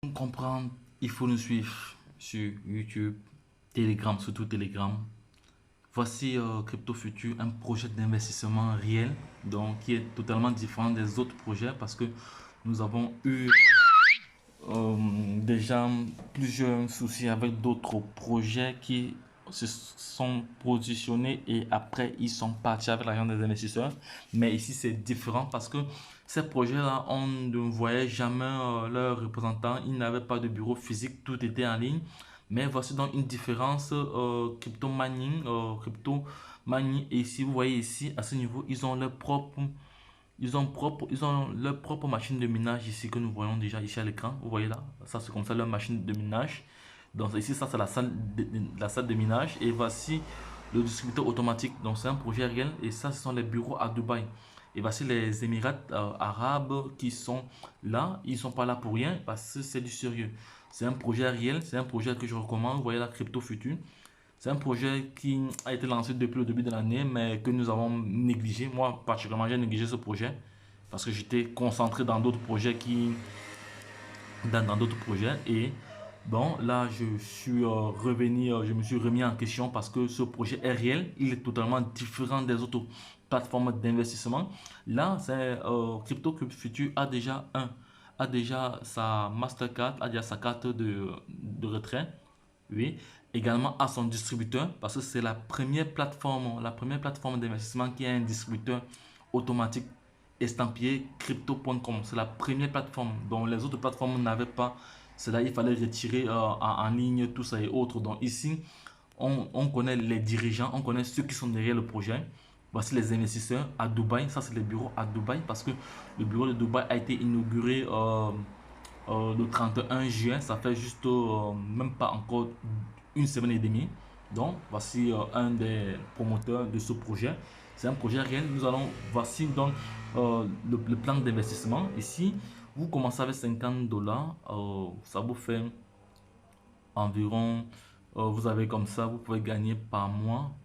Pour comprendre, il faut nous suivre sur YouTube, Telegram, surtout Telegram. Voici Crypto Futur, un projet d'investissement réel, donc qui est totalement différent des autres projets parce que nous avons eu déjà plusieurs soucis avec d'autres projets qui se sont positionnés et après ils sont partis avec l'argent des investisseurs. Mais ici c'est différent parce que ces projets-là, on ne voyait jamais leurs représentants, ils n'avaient pas de bureau physique, tout était en ligne. Mais voici donc une différence crypto mining, et ici vous voyez ici à ce niveau ils ont leur propre machine de minage ici que nous voyons déjà ici à l'écran. Vous voyez là, ça c'est comme ça leur machine de minage. Donc ici ça c'est la salle de minage et voici le distributeur automatique. Donc c'est un projet réel et ça ce sont les bureaux à Dubaï. Et voici les Émirats arabes qui sont là. Ils sont pas là pour rien parce que c'est du sérieux. C'est un projet réel, c'est un projet que je recommande. Vous voyez la Crypto Futur. C'est un projet qui a été lancé depuis le début de l'année, mais que nous avons négligé. Moi, particulièrement, j'ai négligé ce projet parce que j'étais concentré dans d'autres projets dans d'autres projets. Et bon, là, je suis revenu, je me suis remis en question parce que ce projet est réel. Il est totalement différent des autres plateformes d'investissement. Là, c'est Crypto Future a déjà sa Mastercard, a déjà sa carte de retrait. Oui, également à son distributeur parce que c'est la première plateforme d'investissement qui a un distributeur automatique estampillé crypto.com. C'est la première plateforme dont les autres plateformes n'avaient pas. Cela, il fallait retirer en ligne tout ça et autres. Donc ici, on connaît les dirigeants, on connaît ceux qui sont derrière le projet. Voici les investisseurs à Dubaï. Ça, c'est les bureaux à Dubaï parce que le bureau de Dubaï a été inauguré le 31 juin, ça fait juste même pas encore une semaine et demie. Donc, voici un des promoteurs de ce projet. C'est un projet réel. Voici donc le plan d'investissement. Ici, vous commencez avec 50 dollars. Ça vous fait environ, vous avez comme ça, vous pouvez gagner par mois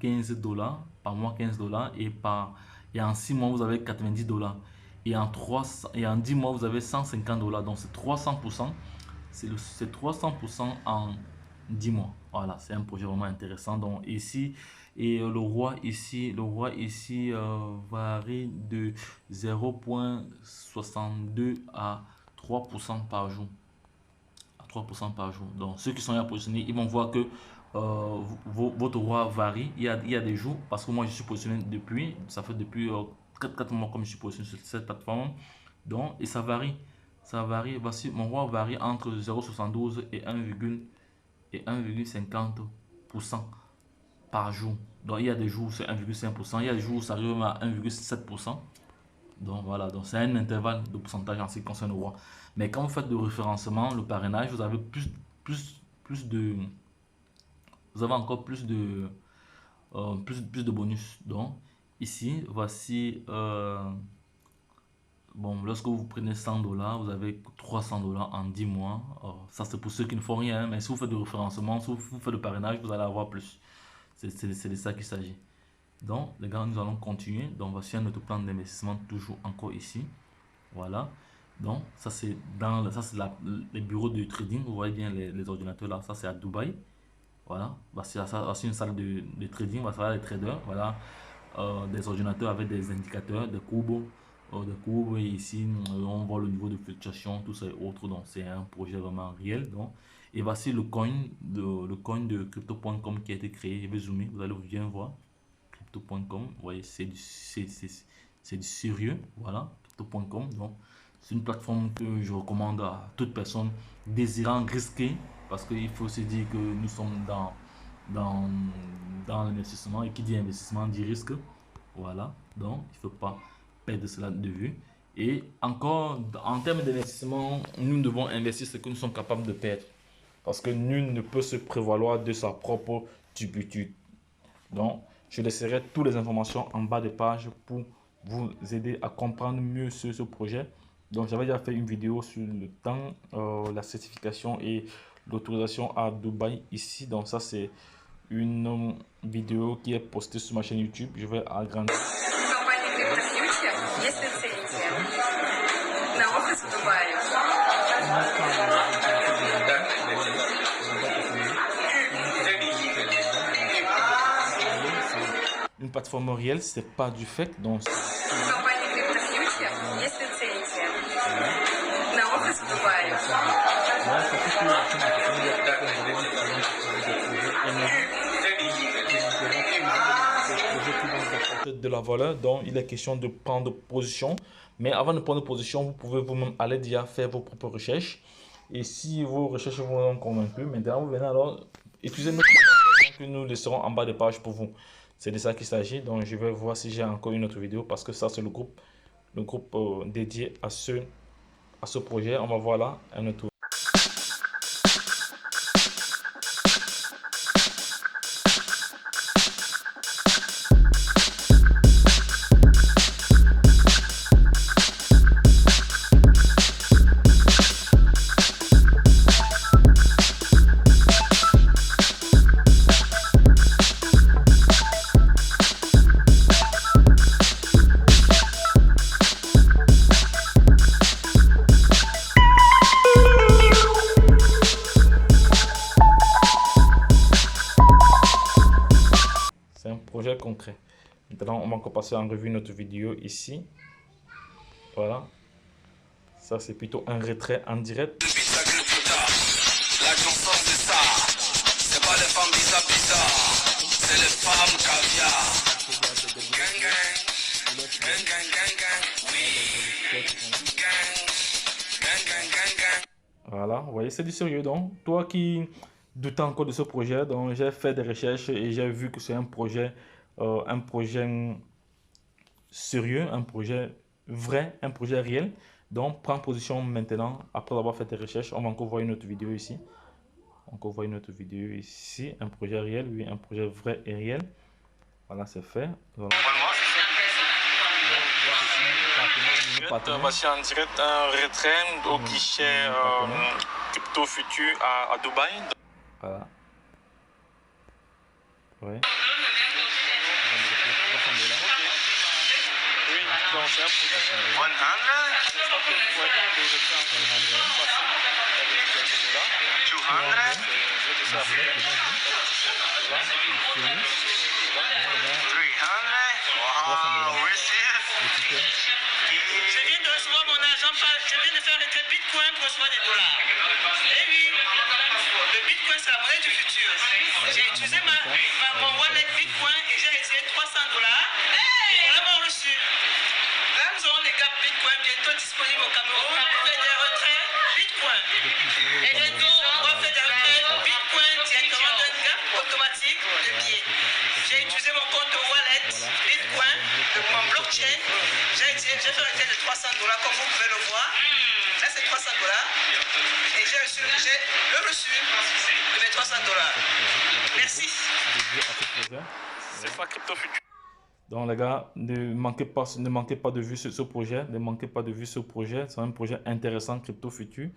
15 dollars. Par mois 15 dollars et en 6 mois, vous avez 90 dollars. Et en 10 mois, vous avez 150 dollars. Donc, c'est 300%. C'est 300% en 10 mois. Voilà, c'est un projet vraiment intéressant. Donc, ici, et le roi ici varie de 0,62 à 3% par jour. À 3% par jour. Donc, ceux qui sont là positionnés, ils vont voir que votre roi varie. Il y a des jours, parce que moi, je suis positionné ça fait depuis 4 mois comme je suis positionné sur cette plateforme. Donc, et ça varie. Ça varie. Voici, mon roi varie entre 0,72 et 1,50% par jour. Donc, il y a des jours où c'est 1,5%. Il y a des jours où ça arrive à 1,7%. Donc, voilà. Donc, c'est un intervalle de pourcentage en ce qui concerne le roi. Mais quand vous faites le référencement, le parrainage, vous avez vous avez encore plus de bonus. Donc ici voici bon, lorsque vous prenez 100 dollars, vous avez 300 dollars en 10 mois. Ça c'est pour ceux qui ne font rien, mais si vous faites du référencement, si vous faites le parrainage, vous allez avoir plus. C'est de ça qu'il s'agit. Donc les gars, nous allons continuer. Donc voici un autre plan d'investissement toujours encore ici. Voilà. Donc ça c'est les bureaux de trading. Vous voyez bien les ordinateurs là, ça c'est à Dubaï. Voilà, voici une salle de trading, voilà les traders, voilà des ordinateurs avec des indicateurs, des courbes, et ici on voit le niveau de fluctuation, tout ça et autres. Donc c'est un projet vraiment réel. Donc, et voici le coin de crypto.com qui a été créé. Je vais zoomer, vous allez bien voir crypto.com. Vous voyez, c'est du sérieux. Voilà, crypto.com. Donc c'est une plateforme que je recommande à toute personne désirant risquer. Parce qu'il faut se dire que nous sommes dans l'investissement et qui dit investissement dit risque. Voilà, donc il ne faut pas perdre cela de vue. Et encore, en termes d'investissement, nous devons investir ce que nous sommes capables de perdre. Parce que nul ne peut se prévaloir de sa propre turpitude. Donc, je laisserai toutes les informations en bas de page pour vous aider à comprendre mieux ce projet. Donc, j'avais déjà fait une vidéo sur le temps, la certification et l'autorisation à Dubaï ici. Donc, ça, c'est une vidéo qui est postée sur ma chaîne YouTube. Je vais agrandir. Если цените на офис в Дубае. une plateforme réelle, c'est pas du fake. Donc, Компания CryptoFuture есть лицензия. На отпуск бывает. De la valeur, donc il est question de prendre position. Mais avant de prendre position, vous pouvez vous-même aller déjà faire vos propres recherches. Et si vos recherches vous ont convaincu, maintenant vous venez alors utiliser notre application que nous laisserons en bas de page pour vous. C'est de ça qu'il s'agit. Donc je vais voir si j'ai encore une autre vidéo parce que ça c'est le groupe dédié à ce projet. On va voir là un autre. C'est un projet concret. Maintenant, on va encore passer en revue notre vidéo ici. Voilà. Ça, c'est plutôt un retrait en direct. La chanson, c'est ça. C'est pas les femmes bizarres, c'est les femmes caviar. Gang, gang. Gang, gang, gang, gang. Oui. Gang. Gang, gang, gang, gang. Voilà, vous voyez, c'est du sérieux. Donc, toi qui doutes encore de ce projet, donc j'ai fait des recherches et j'ai vu que c'est un projet sérieux, un projet vrai, un projet réel. Donc, prends position maintenant. Après avoir fait tes recherches, on va encore voir une autre vidéo ici. Encore voir une autre vidéo ici. Un projet réel, oui, un projet vrai et réel. Voilà, c'est fait. Voilà. Voici en direct un retrait au guichet Crypto Future à Dubaï. Voilà. Ouais. Oui, donc c'est un projet. 200. Je viens de recevoir mon argent, je viens de faire un retrait Bitcoin pour recevoir des dollars. Eh oui, le Bitcoin c'est la monnaie du futur. J'ai utilisé mon wallet Bitcoin et j'ai retiré 300 dollars. Voilà mon reçu. Là nous aurons les gars Bitcoin bientôt disponibles au Cameroun pour faire des retraits Bitcoin. Et bientôt on va faire des retraits Bitcoin directement d'un gap automatique de billets. J'ai utilisé mon compte wallet Bitcoin, mon blockchain. J'ai fait un retrait de 300 dollars comme vous pouvez le voir. Là c'est 300 dollars. Et j'ai reçu le reçu de mes 300 dollars. Merci. C'est pas Crypto Future. Donc les gars, ne manquez pas de vue sur ce projet. Ne manquez pas de vue ce projet. C'est un projet intéressant, Crypto Future.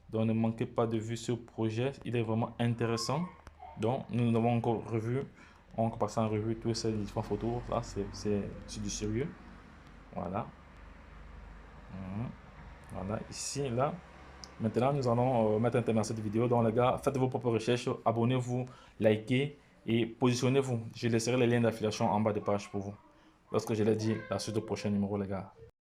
Donc ne manquez pas de vue ce projet. Il est vraiment intéressant. Donc nous avons encore revu. On va passer en revue toutes ces différentes photos. Là, c'est du sérieux. Voilà. Voilà, ici, là. Maintenant, nous allons mettre un thème à cette vidéo. Donc, les gars, faites vos propres recherches, abonnez-vous, likez et positionnez-vous. Je laisserai les liens d'affiliation en bas de page pour vous. Lorsque je l'ai dit, la suite au prochain numéro, les gars.